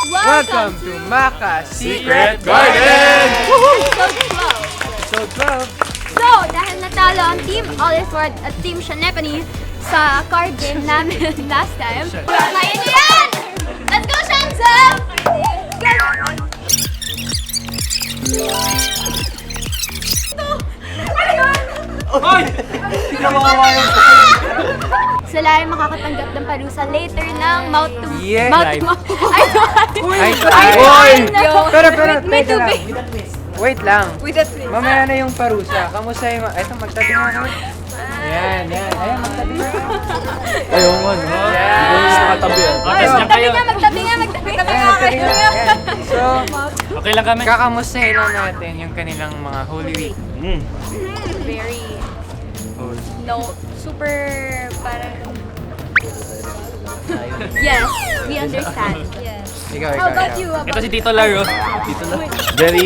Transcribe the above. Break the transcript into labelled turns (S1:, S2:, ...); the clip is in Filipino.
S1: Welcome to Maka
S2: Secret Garden!
S1: Episode 12.
S3: So, dahil natalo ang Team All is World at Team Shanepani sa card game namin last time. Kaya na yan! Let's go, Shansa!
S2: Hoy! Tignan mo nga yung...
S3: Sila ay makakatanggap ng parusa later ng mouth to
S1: Yeah,
S3: mouth
S1: live.
S3: to mouth.
S1: Ay, Pero,
S3: May
S1: teka lang.
S3: tubig.
S1: Wait lang.
S3: With the twist.
S1: Mamaya na yung parusa. Kamusta yung... Eto, magtabi nga kayo. Yan. Ayan, magtabi nga.
S2: Ayaw nga, no? Hindi ko gusto nakatabi.
S3: Magtabi nga.
S1: Ayan, magtabi nga. Ayan. So,
S2: Okay lang kami.
S1: kakamustahin lang natin yung kanilang mga Holy Week.
S3: Very, super, parang... Yes, we understand. Yes.
S1: Ikaw.
S3: How about you?
S2: Ito si Tito Laro.
S4: Very